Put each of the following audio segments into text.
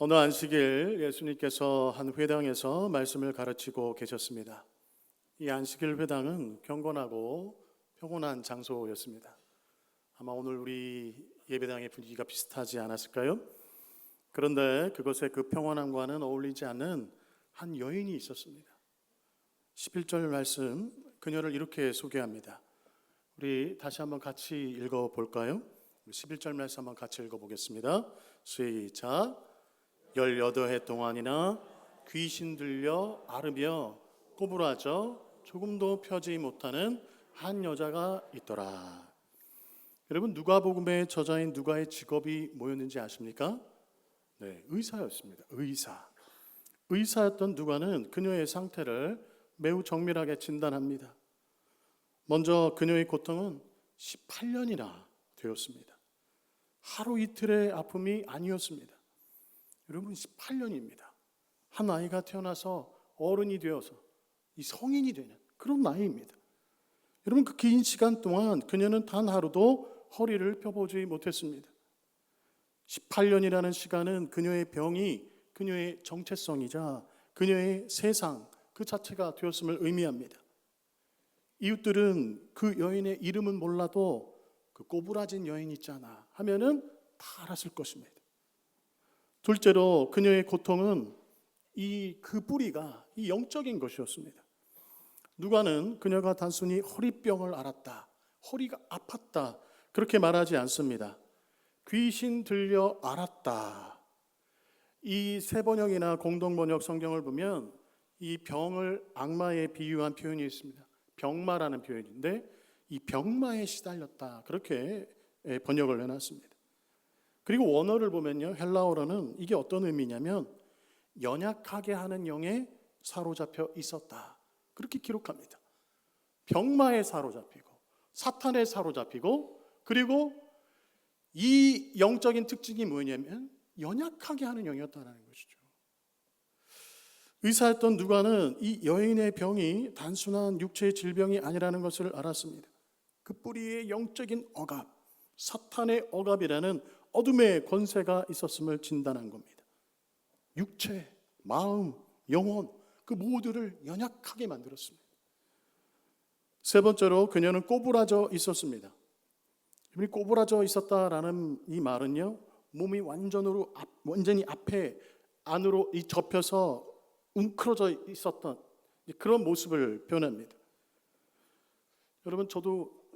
어느 안식일 예수님께서 한 회당에서 말씀을 가르치고 계셨습니다. 이 안식일 회당은 경건하고 평온한 장소였습니다. 아마 오늘 우리 예배당의 분위기가 비슷하지 않았을까요? 그런데 그것의 그 평온함과는 어울리지 않는 한 여인이 있었습니다. 11절 말씀, 그녀를 이렇게 소개합니다. 우리 다시 한번 같이 읽어볼까요? 11절 말씀 한번 같이 읽어보겠습니다. 시작. 18해 동안이나 귀신 들려 앓으며 꼬부라져 조금도 펴지 못하는 한 여자가 있더라. 여러분, 누가복음의 저자인 누가의 직업이 뭐였는지 아십니까? 네, 의사였습니다. 의사였던 누가는 그녀의 상태를 매우 정밀하게 진단합니다. 먼저 그녀의 고통은 18년이나 되었습니다. 하루 이틀의 아픔이 아니었습니다. 여러분, 18년입니다. 한 아이가 태어나서 어른이 되어서 이 성인이 되는 그런 나이입니다. 여러분, 그 긴 시간 동안 그녀는 단 하루도 허리를 펴보지 못했습니다. 18년이라는 시간은 그녀의 병이 그녀의 정체성이자 그녀의 세상 그 자체가 되었음을 의미합니다. 이웃들은 그 여인의 이름은 몰라도 그 꼬부라진 여인 있잖아 하면은 다 알았을 것입니다. 둘째로 그녀의 고통은 그 뿌리가 이 영적인 것이었습니다. 누가는 그녀가 단순히 허리병을 앓았다, 허리가 아팠다 그렇게 말하지 않습니다. 귀신 들려 앓았다. 이 세 번역이나 공동 번역 성경을 보면 이 병을 악마에 비유한 표현이 있습니다. 병마라는 표현인데 이 병마에 시달렸다 그렇게 번역을 해놨습니다. 그리고 원어를 보면요, 헬라어로는 이게 어떤 의미냐면 연약하게 하는 영에 사로잡혀 있었다 그렇게 기록합니다. 병마에 사로잡히고 사탄에 사로잡히고, 그리고 이 영적인 특징이 뭐냐면 연약하게 하는 영이었다는 것이죠. 의사였던 누가는 이 여인의 병이 단순한 육체의 질병이 아니라는 것을 알았습니다. 그 뿌리에 영적인 억압, 사탄의 억압이라는 어둠의 권세가 있었음을 진단한 겁니다. 육체, 마음, 영혼 그 모두를 연약하게 만들었습니다. 세 번째로 그녀는 꼬부라져 있었습니다. 꼬부라져 있었다라는 이 말은요, 몸이 완전히 앞에 안으로 접혀서 웅크러져 있었던 그런 모습을 표현합니다.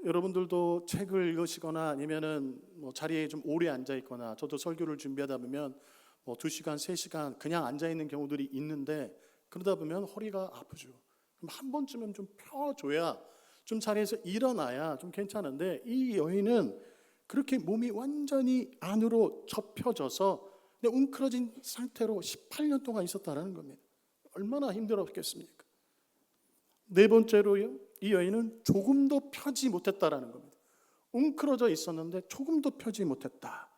여러분들도 책을 읽으시거나 아니면은 자리에 좀 오래 앉아 있거나, 저도 설교를 준비하다 보면 2시간, 3시간 그냥 앉아 있는 경우들이 있는데, 그러다 보면 허리가 아프죠. 그럼 한 번쯤은 좀 펴줘야, 좀 자리에서 일어나야 좀 괜찮은데, 이 여인은 그렇게 몸이 완전히 안으로 접혀져서 웅크러진 상태로 18년 동안 있었다는 겁니다. 얼마나 힘들었겠습니까? 네 번째로요, 이 여인은 조금도 펴지 못했다라는 겁니다. 웅크러져 있었는데 조금도 펴지 못했다.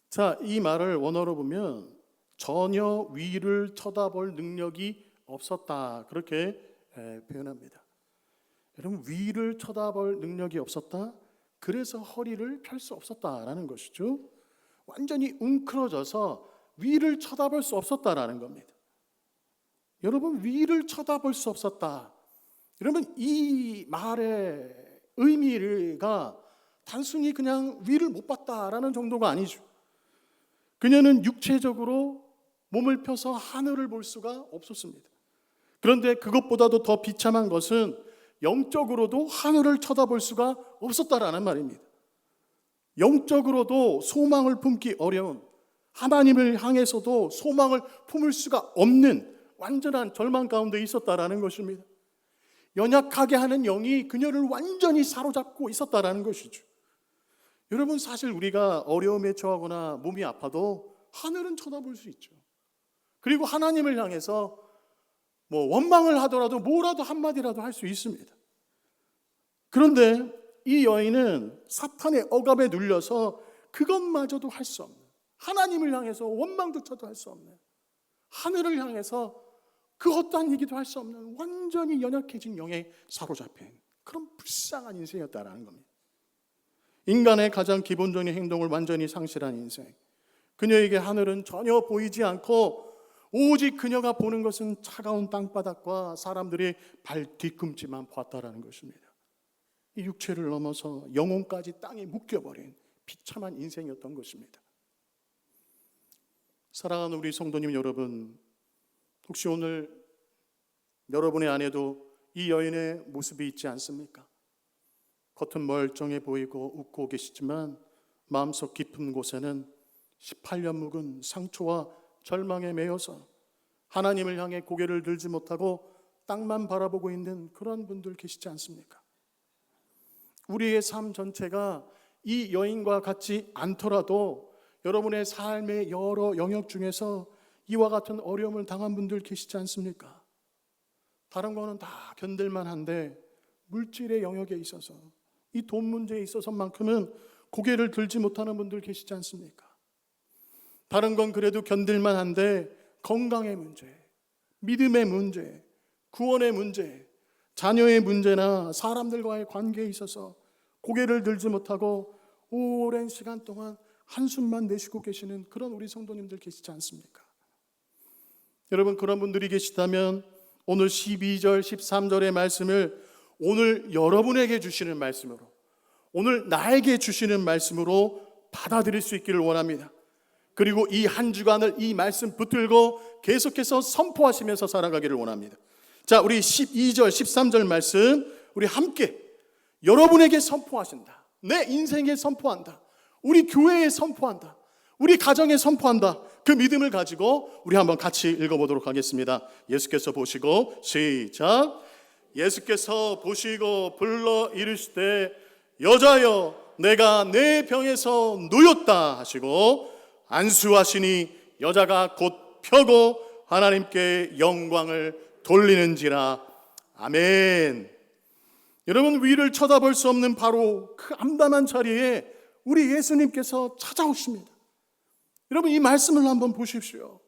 자, 이 말을 원어로 보면 전혀 위를 쳐다볼 능력이 없었다 그렇게 표현합니다. 여러분, 위를 쳐다볼 능력이 없었다, 그래서 허리를 펼 수 없었다라는 것이죠. 완전히 웅크러져서 위를 쳐다볼 수 없었다라는 겁니다. 여러분, 위를 쳐다볼 수 없었다. 여러분, 이 말의 의미가 단순히 그냥 위를 못 봤다라는 정도가 아니죠. 그녀는 육체적으로 몸을 펴서 하늘을 볼 수가 없었습니다. 그런데 그것보다도 더 비참한 것은 영적으로도 하늘을 쳐다볼 수가 없었다라는 말입니다. 영적으로도 소망을 품기 어려운, 하나님을 향해서도 소망을 품을 수가 없는 완전한 절망 가운데 있었다라는 것입니다. 연약하게 하는 영이 그녀를 완전히 사로잡고 있었다라는 것이죠. 여러분, 사실 우리가 어려움에 처하거나 몸이 아파도 하늘은 쳐다볼 수 있죠. 그리고 하나님을 향해서 원망을 하더라도 뭐라도 한마디라도 할 수 있습니다. 그런데 이 여인은 사탄의 억압에 눌려서 그것마저도 할 수 없는, 하나님을 향해서 원망조차도 할 수 없는, 하늘을 향해서 그 어떠한 얘기도 할 수 없는 완전히 연약해진 영에 사로잡힌 그런 불쌍한 인생이었다라는 겁니다. 인간의 가장 기본적인 행동을 완전히 상실한 인생, 그녀에게 하늘은 전혀 보이지 않고 오직 그녀가 보는 것은 차가운 땅바닥과 사람들의 발 뒤꿈치만 보았다라는 것입니다. 이 육체를 넘어서 영혼까지 땅에 묶여버린 비참한 인생이었던 것입니다. 사랑하는 우리 성도님 여러분, 혹시 오늘 여러분의 안에도 이 여인의 모습이 있지 않습니까? 겉은 멀쩡해 보이고 웃고 계시지만 마음속 깊은 곳에는 18년 묵은 상처와 절망에 매여서 하나님을 향해 고개를 들지 못하고 땅만 바라보고 있는 그런 분들 계시지 않습니까? 우리의 삶 전체가 이 여인과 같지 않더라도 여러분의 삶의 여러 영역 중에서 이와 같은 어려움을 당한 분들 계시지 않습니까? 다른 거는 다 견딜만 한데 물질의 영역에 있어서 이 돈 문제에 있어서만큼은 고개를 들지 못하는 분들 계시지 않습니까? 다른 건 그래도 견딜만 한데 건강의 문제, 믿음의 문제, 구원의 문제, 자녀의 문제나 사람들과의 관계에 있어서 고개를 들지 못하고 오랜 시간 동안 한숨만 내쉬고 계시는 그런 우리 성도님들 계시지 않습니까? 여러분, 그런 분들이 계시다면 오늘 12절, 13절의 말씀을 오늘 여러분에게 주시는 말씀으로, 오늘 나에게 주시는 말씀으로 받아들일 수 있기를 원합니다. 그리고 이 한 주간을 이 말씀 붙들고 계속해서 선포하시면서 살아가기를 원합니다. 자, 우리 12절, 13절 말씀 우리 함께 여러분에게 선포하신다. 내 인생에 선포한다. 우리 교회에 선포한다. 우리 가정에 선포한다. 그 믿음을 가지고 우리 한번 같이 읽어보도록 하겠습니다. 예수께서 보시고 시작. 예수께서 보시고 불러 이르시되 여자여 내가 내 병에서 누였다 하시고 안수하시니 여자가 곧 펴고 하나님께 영광을 돌리는지라. 아멘. 여러분, 위를 쳐다볼 수 없는 바로 그 암담한 자리에 우리 예수님께서 찾아오십니다. 여러분, 이 말씀을 한번 보십시오.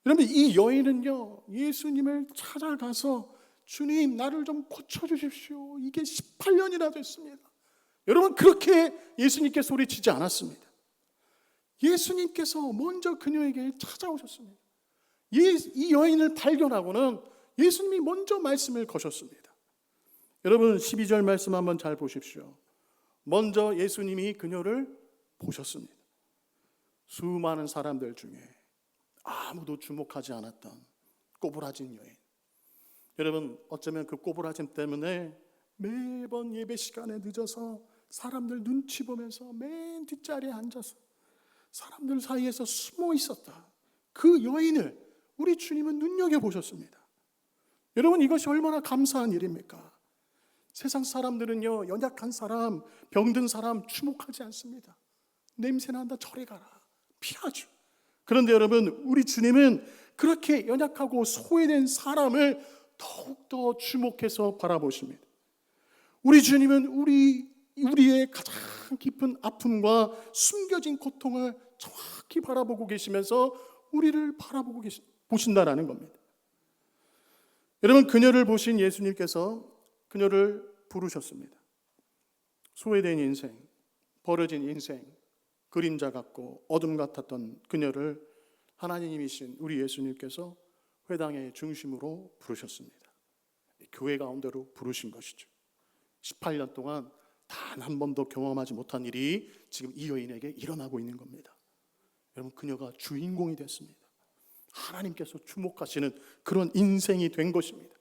여러분, 이 여인은요, 예수님을 찾아가서 주님, 나를 좀 고쳐주십시오. 이게 18년이나 됐습니다. 여러분, 그렇게 예수님께 소리치지 않았습니다. 예수님께서 먼저 그녀에게 찾아오셨습니다. 이 여인을 발견하고는 예수님이 먼저 말씀을 거셨습니다. 여러분, 12절 말씀 한번 잘 보십시오. 먼저 예수님이 그녀를 보셨습니다. 수많은 사람들 중에 아무도 주목하지 않았던 꼬부라진 여인. 여러분, 어쩌면 그 꼬부라짐 때문에 매번 예배 시간에 늦어서 사람들 눈치 보면서 맨 뒷자리에 앉아서 사람들 사이에서 숨어 있었다. 그 여인을 우리 주님은 눈여겨보셨습니다. 여러분, 이것이 얼마나 감사한 일입니까? 세상 사람들은요, 연약한 사람, 병든 사람 주목하지 않습니다. 냄새난다, 저리 가라, 피하죠. 그런데 여러분, 우리 주님은 그렇게 연약하고 소외된 사람을 더욱더 주목해서 바라보십니다. 우리 주님은 우리의 가장 깊은 아픔과 숨겨진 고통을 정확히 바라보고 계시면서 우리를 바라보고 보신다라는 겁니다. 여러분, 그녀를 보신 예수님께서 그녀를 부르셨습니다. 소외된 인생, 버려진 인생, 그림자 같고 어둠 같았던 그녀를 하나님이신 우리 예수님께서 회당의 중심으로 부르셨습니다. 교회 가운데로 부르신 것이죠. 18년 동안 단 한 번도 경험하지 못한 일이 지금 이 여인에게 일어나고 있는 겁니다. 여러분, 그녀가 주인공이 됐습니다. 하나님께서 주목하시는 그런 인생이 된 것입니다.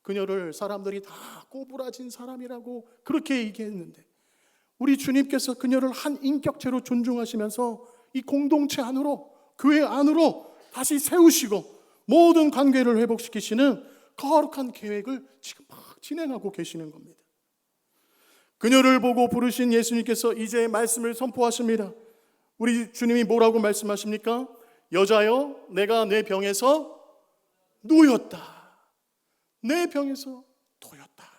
그녀를 사람들이 다 꼬부라진 사람이라고 그렇게 얘기했는데 우리 주님께서 그녀를 한 인격체로 존중하시면서 이 공동체 안으로, 교회 안으로 다시 세우시고 모든 관계를 회복시키시는 거룩한 계획을 지금 막 진행하고 계시는 겁니다. 그녀를 보고 부르신 예수님께서 이제 말씀을 선포하십니다. 우리 주님이 뭐라고 말씀하십니까? 여자여, 내가 내 병에서 놓였다. 내 병에서 놓였다.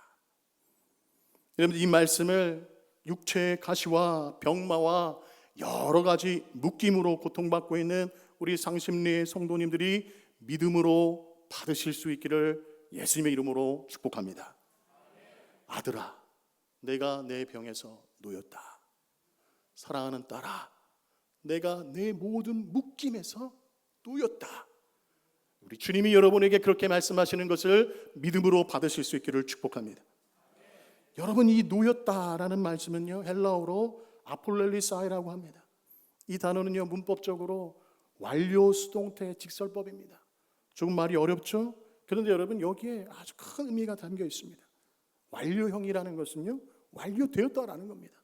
여러분, 이 말씀을 육체의 가시와 병마와 여러 가지 묶임으로 고통받고 있는 우리 상심리의 성도님들이 믿음으로 받으실 수 있기를 예수님의 이름으로 축복합니다. 아들아, 내가 내 병에서 놓였다. 사랑하는 딸아, 내가 내 모든 묶임에서 놓였다. 우리 주님이 여러분에게 그렇게 말씀하시는 것을 믿음으로 받으실 수 있기를 축복합니다. 여러분, 이 놓였다라는 말씀은요, 헬라어로 아폴렐리사이라고 합니다. 이 단어는요, 문법적으로 완료 수동태 직설법입니다. 조금 말이 어렵죠? 그런데 여러분, 여기에 아주 큰 의미가 담겨 있습니다. 완료형이라는 것은요, 완료되었다라는 겁니다.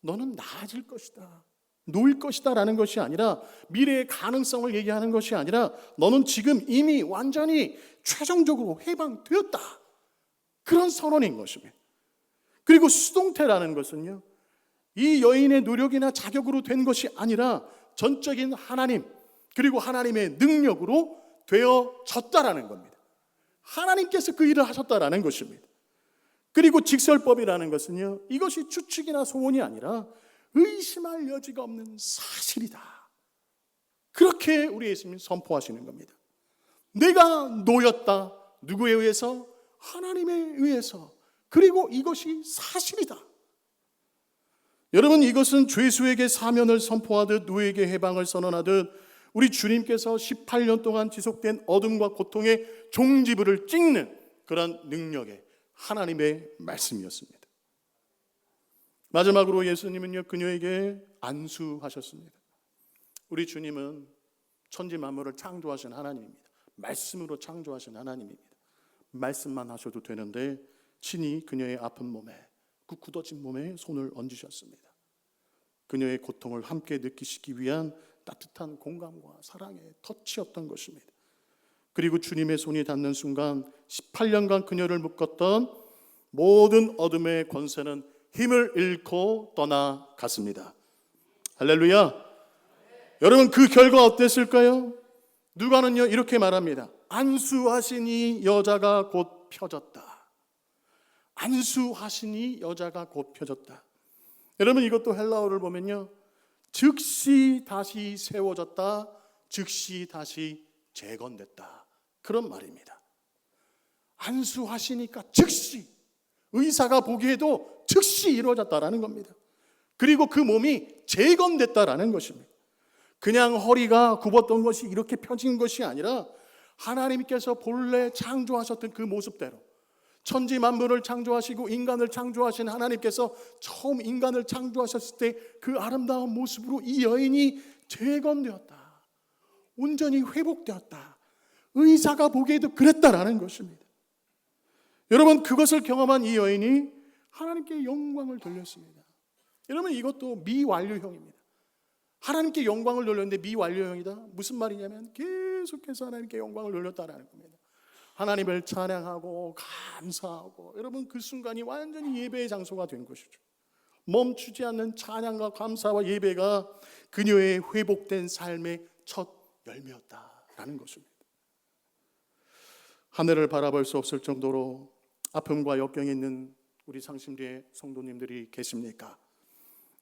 너는 나아질 것이다, 놓일 것이다 라는 것이 아니라, 미래의 가능성을 얘기하는 것이 아니라, 너는 지금 이미 완전히 최종적으로 해방되었다, 그런 선언인 것입니다. 그리고 수동태라는 것은요, 이 여인의 노력이나 자격으로 된 것이 아니라 전적인 하나님, 그리고 하나님의 능력으로 되어졌다라는 겁니다. 하나님께서 그 일을 하셨다라는 것입니다. 그리고 직설법이라는 것은요, 이것이 추측이나 소원이 아니라 의심할 여지가 없는 사실이다, 그렇게 우리 예수님이 선포하시는 겁니다. 내가 놓였다. 누구에 의해서? 하나님에 의해서. 그리고 이것이 사실이다. 여러분, 이것은 죄수에게 사면을 선포하듯 누구에게 해방을 선언하듯 우리 주님께서 18년 동안 지속된 어둠과 고통의 종지부를 찍는 그런 능력의 하나님의 말씀이었습니다. 마지막으로 예수님은요, 그녀에게 안수하셨습니다. 우리 주님은 천지 만물을 창조하신 하나님입니다. 말씀으로 창조하신 하나님입니다. 말씀만 하셔도 되는데 친히 그녀의 아픈 몸에, 그 굳어진 몸에 손을 얹으셨습니다. 그녀의 고통을 함께 느끼시기 위한 따뜻한 공감과 사랑의 터치였던 것입니다. 그리고 주님의 손이 닿는 순간 18년간 그녀를 묶었던 모든 어둠의 권세는 힘을 잃고 떠나갔습니다. 할렐루야. 여러분, 그 결과 어땠을까요? 누가는요, 이렇게 말합니다. 안수하시니 여자가 곧 펴졌다. 안수하시니 여자가 곧 펴졌다. 여러분, 이것도 헬라어를 보면요, 즉시 다시 세워졌다, 즉시 다시 재건됐다, 그런 말입니다. 안수하시니까 즉시, 의사가 보기에도 즉시 이루어졌다라는 겁니다. 그리고 그 몸이 재건됐다라는 것입니다. 그냥 허리가 굽었던 것이 이렇게 펴진 것이 아니라 하나님께서 본래 창조하셨던 그 모습대로, 천지 만물을 창조하시고 인간을 창조하신 하나님께서 처음 인간을 창조하셨을 때 그 아름다운 모습으로 이 여인이 재건되었다, 온전히 회복되었다, 의사가 보기에도 그랬다라는 것입니다. 여러분, 그것을 경험한 이 여인이 하나님께 영광을 돌렸습니다. 여러분, 이것도 미완료형입니다. 하나님께 영광을 돌렸는데 미완료형이다? 무슨 말이냐면 계속해서 하나님께 영광을 돌렸다라는 겁니다. 하나님을 찬양하고 감사하고, 여러분, 그 순간이 완전히 예배의 장소가 된 것이죠. 멈추지 않는 찬양과 감사와 예배가 그녀의 회복된 삶의 첫 열매였다라는 것입니다. 하늘을 바라볼 수 없을 정도로 아픔과 역경이 있는 우리 상심리의 성도님들이 계십니까?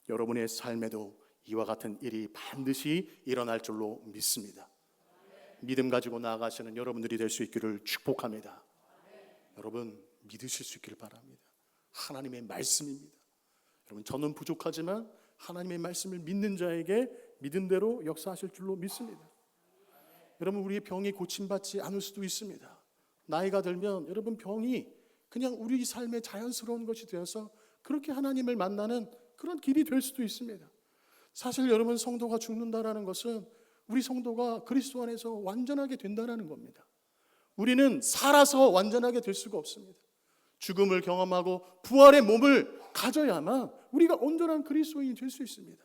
여러분의 삶에도 이와 같은 일이 반드시 일어날 줄로 믿습니다. 믿음 가지고 나아가시는 여러분들이 될 수 있기를 축복합니다. 여러분, 믿으실 수 있기를 바랍니다. 하나님의 말씀입니다. 여러분, 저는 부족하지만 하나님의 말씀을 믿는 자에게 믿음대로 역사하실 줄로 믿습니다. 여러분, 우리의 병이 고침받지 않을 수도 있습니다. 나이가 들면 여러분, 병이 그냥 우리 삶의 자연스러운 것이 되어서 그렇게 하나님을 만나는 그런 길이 될 수도 있습니다. 사실 여러분, 성도가 죽는다라는 것은 우리 성도가 그리스도 안에서 완전하게 된다는 겁니다. 우리는 살아서 완전하게 될 수가 없습니다. 죽음을 경험하고 부활의 몸을 가져야만 우리가 온전한 그리스도인이 될 수 있습니다.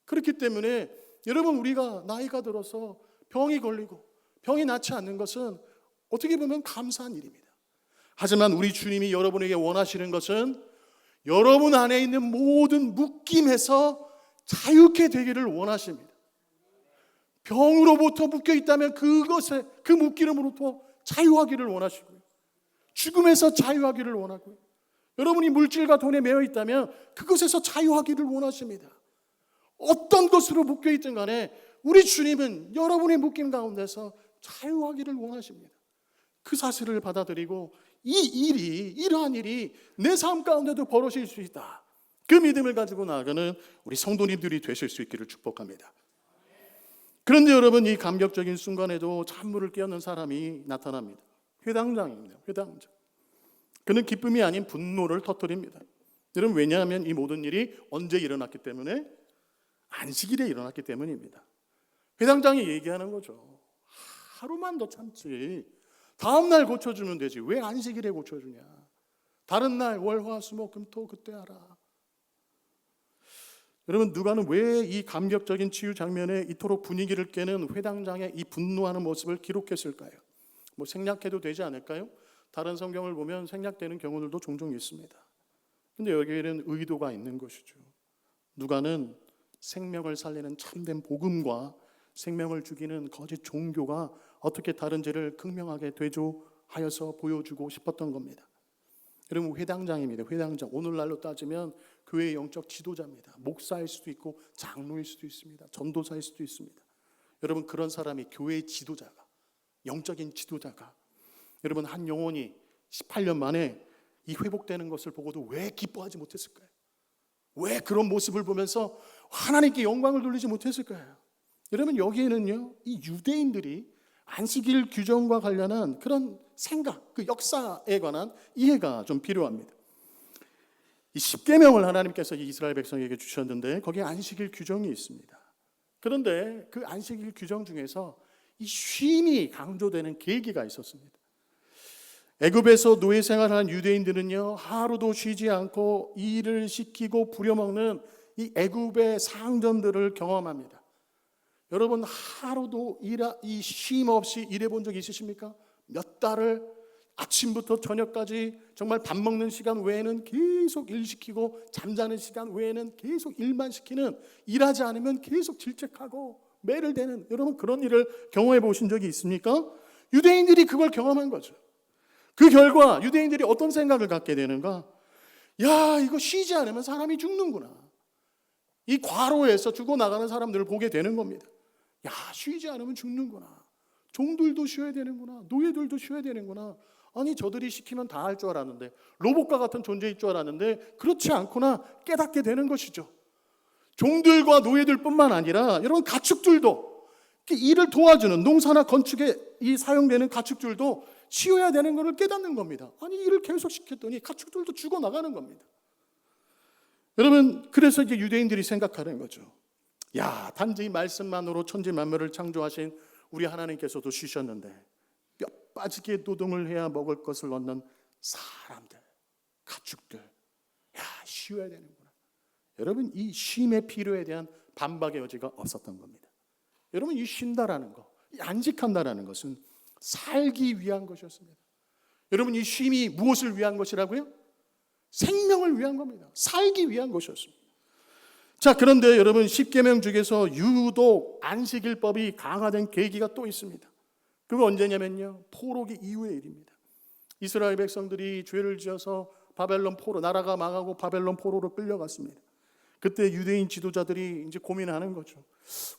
그렇기 때문에 여러분, 우리가 나이가 들어서 병이 걸리고 병이 낫지 않는 것은 어떻게 보면 감사한 일입니다. 하지만 우리 주님이 여러분에게 원하시는 것은 여러분 안에 있는 모든 묶임에서 자유케 되기를 원하십니다. 병으로부터 묶여 있다면 그것에, 그 묶임으로부터 자유하기를 원하시고요. 죽음에서 자유하기를 원하고요. 여러분이 물질과 돈에 매여 있다면 그것에서 자유하기를 원하십니다. 어떤 것으로 묶여 있든 간에 우리 주님은 여러분의 묶임 가운데서 자유하기를 원하십니다. 그 사실을 받아들이고 이러한 일이 내 삶 가운데도 벌어질 수 있다, 그 믿음을 가지고 나아가는 우리 성도님들이 되실 수 있기를 축복합니다. 그런데 여러분, 이 감격적인 순간에도 찬물을 끼얹는 사람이 나타납니다. 회당장입니다. 회당장. 그는 기쁨이 아닌 분노를 터뜨립니다. 여러분, 왜냐하면 이 모든 일이 언제 일어났기 때문에? 안식일에 일어났기 때문입니다. 회당장이 얘기하는 거죠. 하루만 더 참지. 다음 날 고쳐주면 되지. 왜 안식일에 고쳐주냐. 다른 날 월, 화, 수, 목, 금, 토 그때 하라. 여러분, 누가는 왜 이 감격적인 치유 장면에 이토록 분위기를 깨는 회당장의 이 분노하는 모습을 기록했을까요? 뭐 생략해도 되지 않을까요? 다른 성경을 보면 생략되는 경우들도 종종 있습니다. 근데 여기에는 의도가 있는 것이죠. 누가는 생명을 살리는 참된 복음과 생명을 죽이는 거짓 종교가 어떻게 다른지를 극명하게 대조하여서 보여주고 싶었던 겁니다. 여러분, 회당장입니다. 회당장. 오늘날로 따지면 교회의 영적 지도자입니다. 목사일 수도 있고 장로일 수도 있습니다. 전도사일 수도 있습니다. 여러분, 그런 사람이 교회의 지도자가, 영적인 지도자가, 여러분, 한 영혼이 18년 만에 이 회복되는 것을 보고도 왜 기뻐하지 못했을까요? 왜 그런 모습을 보면서 하나님께 영광을 돌리지 못했을까요? 여러분, 여기에는요, 이 유대인들이 안식일 규정과 관련한 그런 생각, 그 역사에 관한 이해가 좀 필요합니다. 이 십계명을 하나님께서 이스라엘 백성에게 주셨는데 거기에 안식일 규정이 있습니다. 그런데 그 안식일 규정 중에서 이 쉼이 강조되는 계기가 있었습니다. 애굽에서 노예 생활하는 유대인들은요, 하루도 쉬지 않고 일을 시키고 부려먹는 이 애굽의 상전들을 경험합니다. 여러분, 하루도 이 쉼 없이 일해본 적 있으십니까? 몇 달을 아침부터 저녁까지 정말 밥 먹는 시간 외에는 계속 일 시키고 잠자는 시간 외에는 계속 일만 시키는, 일하지 않으면 계속 질책하고 매를 대는, 여러분 그런 일을 경험해 보신 적이 있습니까? 유대인들이 그걸 경험한 거죠. 그 결과 유대인들이 어떤 생각을 갖게 되는가? 야, 이거 쉬지 않으면 사람이 죽는구나. 이 과로에서 죽어나가는 사람들을 보게 되는 겁니다. 야, 쉬지 않으면 죽는구나. 종들도 쉬어야 되는구나. 노예들도 쉬어야 되는구나. 아니, 저들이 시키면 다 할 줄 알았는데, 로봇과 같은 존재일 줄 알았는데 그렇지 않구나 깨닫게 되는 것이죠. 종들과 노예들뿐만 아니라 여러분, 가축들도, 일을 도와주는 농사나 건축에 사용되는 가축들도 쉬어야 되는 것을 깨닫는 겁니다. 아니, 일을 계속 시켰더니 가축들도 죽어나가는 겁니다. 여러분, 그래서 이제 유대인들이 생각하는 거죠. 야, 단지 말씀만으로 천지 만물을 창조하신 우리 하나님께서도 쉬셨는데 뼈 빠지게 노동을 해야 먹을 것을 얻는 사람들, 가축들, 야, 쉬어야 되는구나. 여러분, 이 쉼의 필요에 대한 반박의 여지가 없었던 겁니다. 여러분, 이 쉰다라는 거, 이 안식한다라는 것은 살기 위한 것이었습니다. 여러분, 이 쉼이 무엇을 위한 것이라고요? 생명을 위한 겁니다. 살기 위한 것이었습니다. 자, 그런데 여러분, 십계명 중에서 유독 안식일법이 강화된 계기가 또 있습니다. 그거 언제냐면요, 포로기 이후의 일입니다. 이스라엘 백성들이 죄를 지어서 바벨론 포로, 나라가 망하고 바벨론 포로로 끌려갔습니다. 그때 유대인 지도자들이 이제 고민하는 거죠.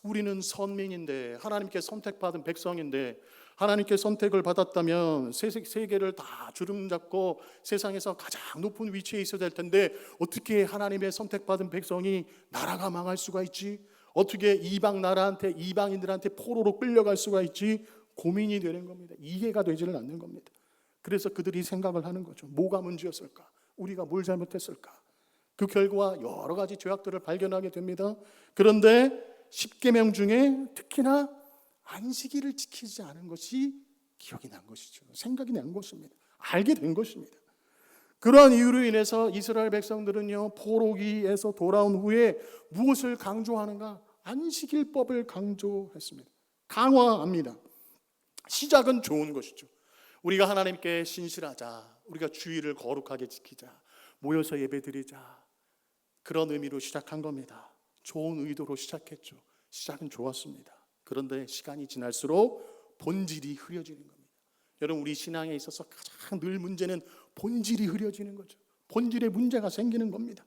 우리는 선민인데, 하나님께 선택받은 백성인데, 하나님께 선택을 받았다면 세계를 다 주름잡고 세상에서 가장 높은 위치에 있어야 될 텐데 어떻게 하나님의 선택받은 백성이 나라가 망할 수가 있지? 어떻게 이방 나라한테, 이방인들한테 포로로 끌려갈 수가 있지? 고민이 되는 겁니다. 이해가 되지를 않는 겁니다. 그래서 그들이 생각을 하는 거죠. 뭐가 문제였을까? 우리가 뭘 잘못했을까? 그 결과 여러 가지 죄악들을 발견하게 됩니다. 그런데 십계명 중에 특히나 안식일을 지키지 않은 것이 기억이 난 것이죠. 생각이 난 것입니다. 알게 된 것입니다. 그러한 이유로 인해서 이스라엘 백성들은요, 포로기에서 돌아온 후에 무엇을 강조하는가? 안식일법을 강조했습니다. 강화합니다. 시작은 좋은 것이죠. 우리가 하나님께 신실하자, 우리가 주일을 거룩하게 지키자, 모여서 예배드리자, 그런 의미로 시작한 겁니다. 좋은 의도로 시작했죠. 시작은 좋았습니다. 그런데 시간이 지날수록 본질이 흐려지는 겁니다. 여러분, 우리 신앙에 있어서 가장 늘 문제는 본질이 흐려지는 거죠. 본질에 문제가 생기는 겁니다.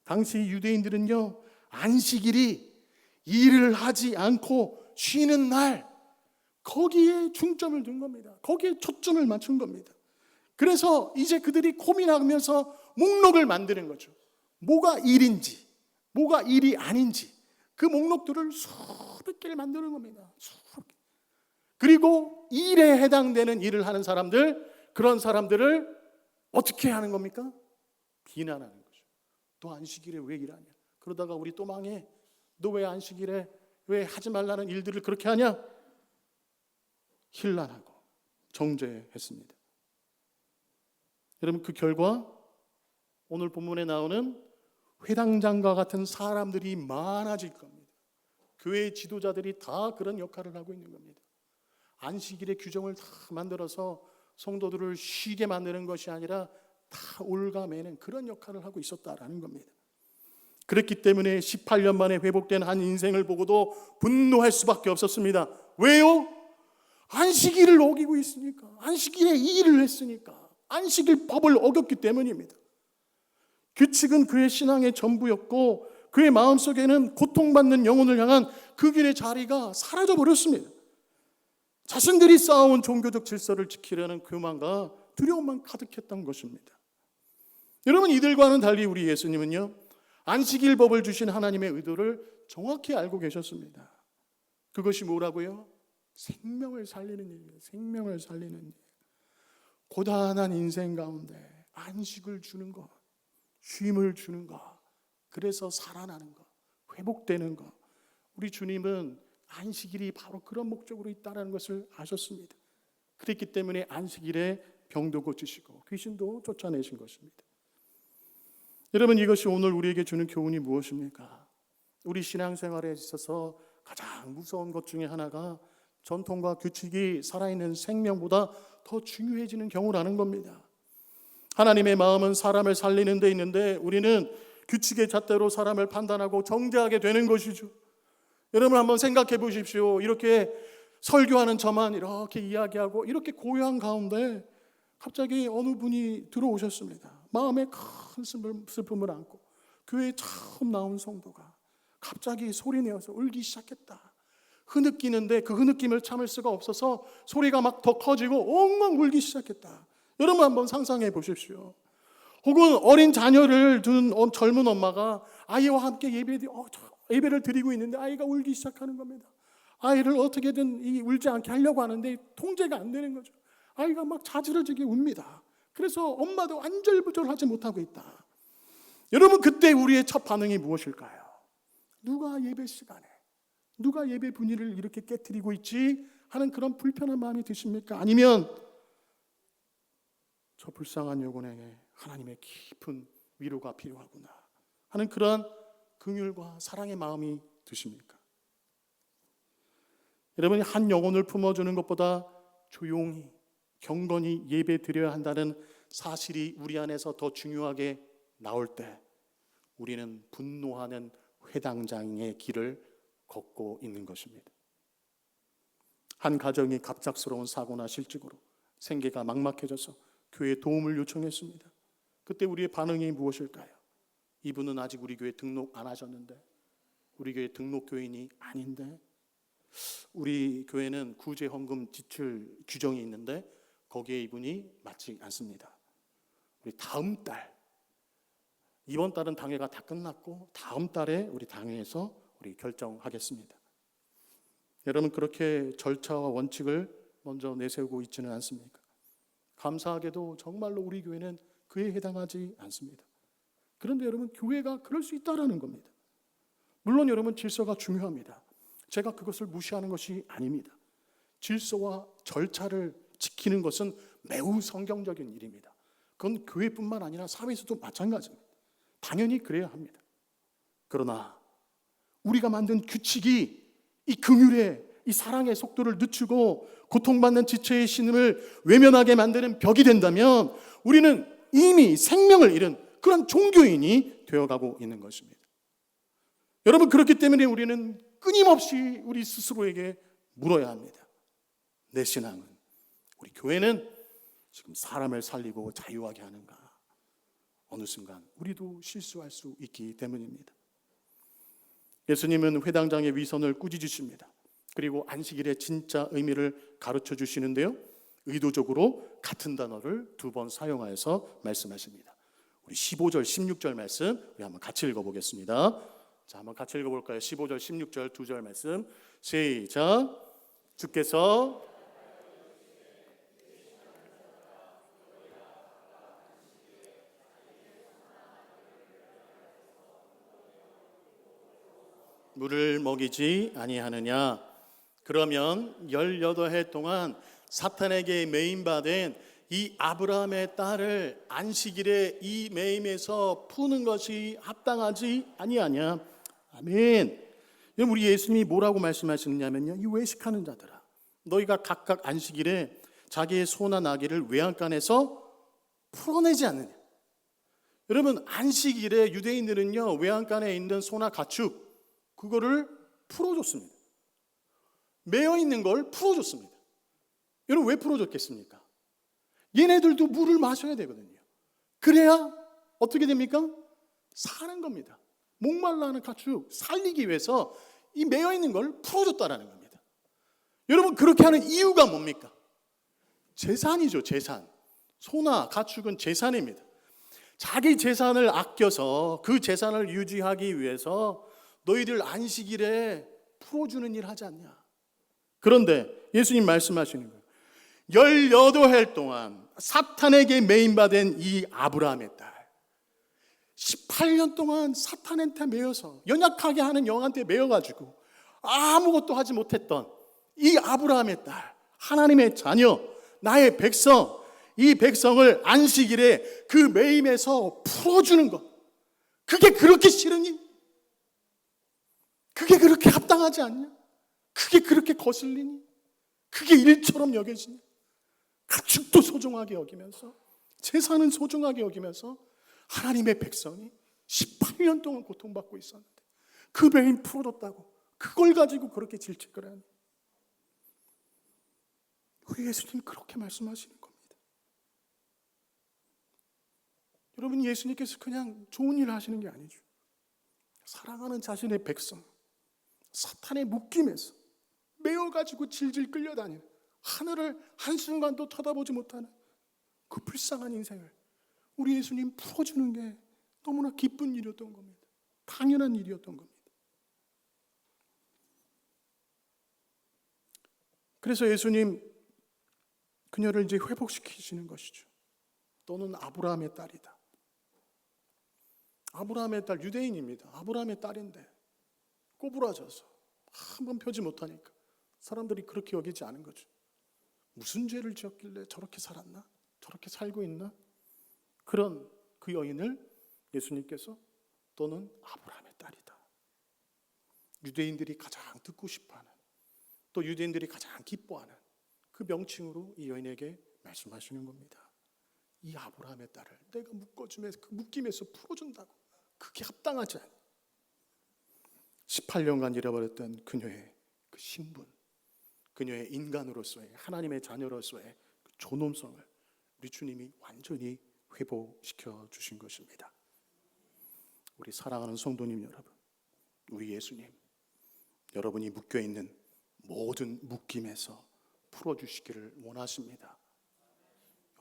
당시 유대인들은요, 안식일이 일을 하지 않고 쉬는 날, 거기에 중점을 둔 겁니다. 거기에 초점을 맞춘 겁니다. 그래서 이제 그들이 고민하면서 목록을 만드는 거죠. 뭐가 일인지, 뭐가 일이 아닌지, 그 목록들을 수백 개를 만드는 겁니다. 수백 개. 그리고 일에 해당되는 일을 하는 사람들, 그런 사람들을 어떻게 하는 겁니까? 비난하는 거죠. 너 안식일에 왜 일하냐? 그러다가 우리 또 망해. 너 왜 안식일에 왜 하지 말라는 일들을 그렇게 하냐? 힐난하고 정죄했습니다. 여러분, 그 결과 오늘 본문에 나오는 회당장과 같은 사람들이 많아질 겁니다. 교회 지도자들이 다 그런 역할을 하고 있는 겁니다. 안식일의 규정을 다 만들어서 성도들을 쉬게 만드는 것이 아니라 다 올가매는 그런 역할을 하고 있었다라는 겁니다. 그렇기 때문에 18년 만에 회복된 한 인생을 보고도 분노할 수밖에 없었습니다. 왜요? 안식일을 어기고 있으니까, 안식일에 이 일을 했으니까, 안식일 법을 어겼기 때문입니다. 규칙은 그의 신앙의 전부였고 그의 마음속에는 고통받는 영혼을 향한 그 길의 자리가 사라져버렸습니다. 자신들이 쌓아온 종교적 질서를 지키려는 교만과 두려움만 가득했던 것입니다. 여러분, 이들과는 달리 우리 예수님은요, 안식일 법을 주신 하나님의 의도를 정확히 알고 계셨습니다. 그것이 뭐라고요? 생명을 살리는 일이에요. 생명을 살리는 일. 고단한 인생 가운데 안식을 주는 것, 쉼을 주는 것, 그래서 살아나는 것, 회복되는 것. 우리 주님은 안식일이 바로 그런 목적으로 있다는 것을 아셨습니다. 그랬기 때문에 안식일에 병도 고치시고 귀신도 쫓아내신 것입니다. 여러분, 이것이 오늘 우리에게 주는 교훈이 무엇입니까? 우리 신앙생활에 있어서 가장 무서운 것 중에 하나가 전통과 규칙이 살아있는 생명보다 더 중요해지는 경우라는 겁니다. 하나님의 마음은 사람을 살리는 데 있는데 우리는 규칙의 잣대로 사람을 판단하고 정죄하게 되는 것이죠. 여러분, 한번 생각해 보십시오. 이렇게 설교하는 저만 이렇게 이야기하고 이렇게 고요한 가운데 갑자기 어느 분이 들어오셨습니다. 마음에 큰 슬픔을 안고 교회에 처음 나온 성도가 갑자기 소리내어서 울기 시작했다. 흐느끼는데 그 흐느낌을 참을 수가 없어서 소리가 막 더 커지고 엉엉 울기 시작했다. 여러분, 한번 상상해 보십시오. 혹은 어린 자녀를 둔 젊은 엄마가 아이와 함께 예배를 드리고 있는데 아이가 울기 시작하는 겁니다. 아이를 어떻게든 울지 않게 하려고 하는데 통제가 안 되는 거죠. 아이가 막 자지러지게 웁니다. 그래서 엄마도 안절부절하지 못하고 있다. 여러분, 그때 우리의 첫 반응이 무엇일까요? 누가 예배 시간에, 누가 예배 분위기를 이렇게 깨트리고 있지 하는 그런 불편한 마음이 드십니까? 아니면 저 불쌍한 영혼에게 하나님의 깊은 위로가 필요하구나 하는 그런 긍휼과 사랑의 마음이 드십니까? 여러분이 한 영혼을 품어주는 것보다 조용히 경건히 예배 드려야 한다는 사실이 우리 안에서 더 중요하게 나올 때 우리는 분노하는 회당장의 길을 걷고 있는 것입니다. 한 가정이 갑작스러운 사고나 실직으로 생계가 막막해져서 교회에 도움을 요청했습니다. 그때 우리의 반응이 무엇일까요? 이분은 아직 우리 교회 등록 안 하셨는데, 우리 교회 등록 교인이 아닌데, 우리 교회는 구제헌금 지출 규정이 있는데 거기에 이분이 맞지 않습니다. 우리 다음 달, 이번 달은 당회가 다 끝났고 다음 달에 우리 당회에서 우리 결정하겠습니다. 여러분, 그렇게 절차와 원칙을 먼저 내세우고 있지는 않습니까? 감사하게도 정말로 우리 교회는 그에 해당하지 않습니다. 그런데 여러분, 교회가 그럴 수 있다라는 겁니다. 물론 여러분, 질서가 중요합니다. 제가 그것을 무시하는 것이 아닙니다. 질서와 절차를 지키는 것은 매우 성경적인 일입니다. 그건 교회뿐만 아니라 사회에서도 마찬가지입니다. 당연히 그래야 합니다. 그러나 우리가 만든 규칙이 이 긍휼의, 이 사랑의 속도를 늦추고 고통받는 지체의 신음을 외면하게 만드는 벽이 된다면 우리는 이미 생명을 잃은 그런 종교인이 되어가고 있는 것입니다. 여러분, 그렇기 때문에 우리는 끊임없이 우리 스스로에게 물어야 합니다. 내 신앙은, 우리 교회는 지금 사람을 살리고 자유하게 하는가? 어느 순간 우리도 실수할 수 있기 때문입니다. 예수님은 회당장의 위선을 꾸짖으십니다. 그리고 안식일의 진짜 의미를 가르쳐 주시는데요, 의도적으로 같은 단어를 두 번 사용하여서 말씀하십니다. 우리 15절, 16절 말씀 우리 한번 같이 읽어보겠습니다. 자, 한번 같이 읽어볼까요? 15절, 16절 두 절 말씀 시작. 주께서 물을 먹이지 아니하느냐. 그러면 18해 동안 사탄에게 매임받은 이 아브라함의 딸을 안식일에 이 매임에서 푸는 것이 합당하지 아니하냐. 아멘. 여러분, 우리 예수님이 뭐라고 말씀하시느냐면요, 이 외식하는 자들아, 너희가 각각 안식일에 자기의 소나 나귀를 외양간에서 풀어내지 않느냐. 여러분, 안식일에 유대인들은요, 외양간에 있는 소나 가축 그거를 풀어줬습니다. 매여 있는 걸 풀어줬습니다. 여러분, 왜 풀어줬겠습니까? 얘네들도 물을 마셔야 되거든요. 그래야 어떻게 됩니까? 사는 겁니다. 목말라 하는 가축 살리기 위해서 이 매여 있는 걸 풀어줬다라는 겁니다. 여러분, 그렇게 하는 이유가 뭡니까? 재산이죠, 재산. 소나 가축은 재산입니다. 자기 재산을 아껴서 그 재산을 유지하기 위해서 너희들 안식일에 풀어주는 일 하지 않냐. 그런데 예수님 말씀하시는 거예요. 18해 동안 사탄에게 매임받은 이 아브라함의 딸, 18년 동안 사탄한테 매여서 연약하게 하는 영한테 매여가지고 아무것도 하지 못했던 이 아브라함의 딸, 하나님의 자녀, 나의 백성, 이 백성을 안식일에 그 매임에서 풀어주는 것, 그게 그렇게 싫으니? 그게 그렇게 합당하지 않냐? 그게 그렇게 거슬리니? 그게 일처럼 여겨지냐? 가축도 소중하게 여기면서, 재산은 소중하게 여기면서 하나님의 백성이 18년 동안 고통받고 있었는데 그 매임 풀어줬다고 그걸 가지고 그렇게 질책을 하니? 우리 예수님 그렇게 말씀하시는 겁니다. 여러분, 예수님께서 그냥 좋은 일을 하시는 게 아니죠. 사랑하는 자신의 백성, 사탄의 묶임에서 매어가지고 질질 끌려다니는, 하늘을 한순간도 쳐다보지 못하는 그 불쌍한 인생을 우리 예수님 풀어주는 게 너무나 기쁜 일이었던 겁니다. 당연한 일이었던 겁니다. 그래서 예수님 그녀를 이제 회복시키시는 것이죠. 너는 아브라함의 딸이다. 아브라함의 딸, 유대인입니다. 아브라함의 딸인데 꼬부라져서 한번 펴지 못하니까 사람들이 그렇게 여기지 않은 거죠. 무슨 죄를 지었길래 저렇게 살았나? 저렇게 살고 있나? 그런 그 여인을 예수님께서 너는 아브라함의 딸이다. 유대인들이 가장 듣고 싶어하는, 또 유대인들이 가장 기뻐하는 그 명칭으로 이 여인에게 말씀하시는 겁니다. 이 아브라함의 딸을 내가 묶어주면서 그 묶임에서 풀어준다고. 그게 합당하지 않아. 18년간 잃어버렸던 그녀의 그 신분, 그녀의 인간으로서의, 하나님의 자녀로서의 그 존엄성을 우리 주님이 완전히 회복시켜 주신 것입니다. 우리 사랑하는 성도님 여러분, 우리 예수님, 여러분이 묶여있는 모든 묶임에서 풀어주시기를 원하십니다.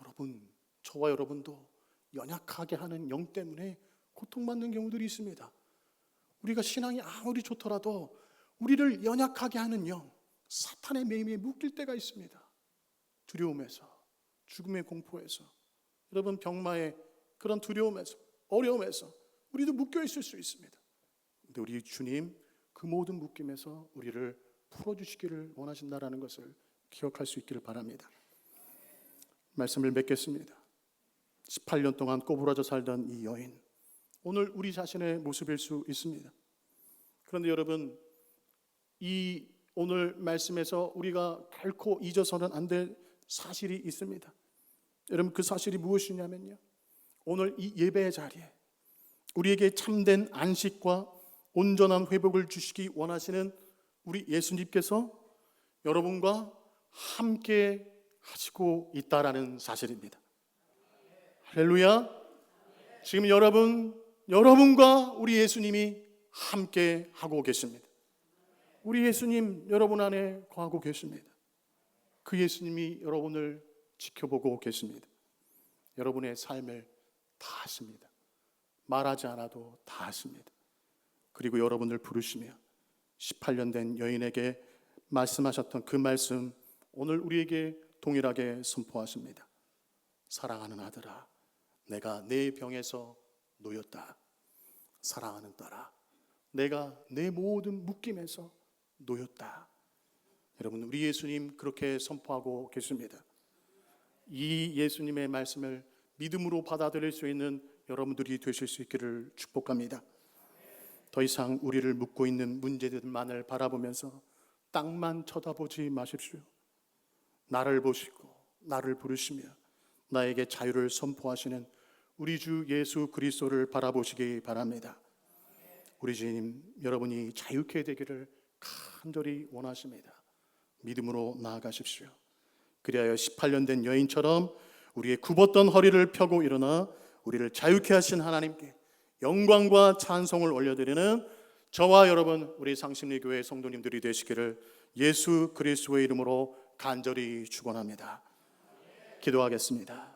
여러분, 저와 여러분도 연약하게 하는 영 때문에 고통받는 경우들이 있습니다. 우리가 신앙이 아무리 좋더라도 우리를 연약하게 하는 영, 사탄의 매임에 묶일 때가 있습니다. 두려움에서, 죽음의 공포에서, 여러분 병마의 그런 두려움에서, 어려움에서 우리도 묶여 있을 수 있습니다. 근데 우리 주님 그 모든 묶임에서 우리를 풀어주시기를 원하신다라는 것을 기억할 수 있기를 바랍니다. 말씀을 맺겠습니다. 18년 동안 꼬부라져 살던 이 여인, 오늘 우리 자신의 모습일 수 있습니다. 그런데 여러분, 이 오늘 말씀에서 우리가 결코 잊어서는 안 될 사실이 있습니다. 여러분, 그 사실이 무엇이냐면요, 오늘 이 예배의 자리에 우리에게 참된 안식과 온전한 회복을 주시기 원하시는 우리 예수님께서 여러분과 함께 하시고 있다라는 사실입니다. 할렐루야. 지금 여러분과 우리 예수님이 함께 하고 계십니다. 우리 예수님 여러분 안에 거하고 계십니다. 그 예수님이 여러분을 지켜보고 계십니다. 여러분의 삶을 다 아십니다. 말하지 않아도 다 아십니다. 그리고 여러분을 부르시며 18년 된 여인에게 말씀하셨던 그 말씀 오늘 우리에게 동일하게 선포하십니다. 사랑하는 아들아, 내가 내 병에서 놓였다. 사랑하는 딸아, 내가 내 모든 묶임에서 놓였다. 여러분, 우리 예수님 그렇게 선포하고 계십니다. 이 예수님의 말씀을 믿음으로 받아들일 수 있는 여러분들이 되실 수 있기를 축복합니다. 더 이상 우리를 묶고 있는 문제들만을 바라보면서 땅만 쳐다보지 마십시오. 나를 보시고 나를 부르시며 나에게 자유를 선포하시는 우리 주 예수 그리스도를 바라보시기 바랍니다. 우리 주님, 여러분이 자유케 되기를 간절히 원하십니다. 믿음으로 나아가십시오. 그리하여 18년 된 여인처럼 우리의 굽었던 허리를 펴고 일어나 우리를 자유케 하신 하나님께 영광과 찬송을 올려드리는 저와 여러분, 우리 상심리교회 성도님들이 되시기를 예수 그리스도의 이름으로 간절히 축원합니다. 기도하겠습니다.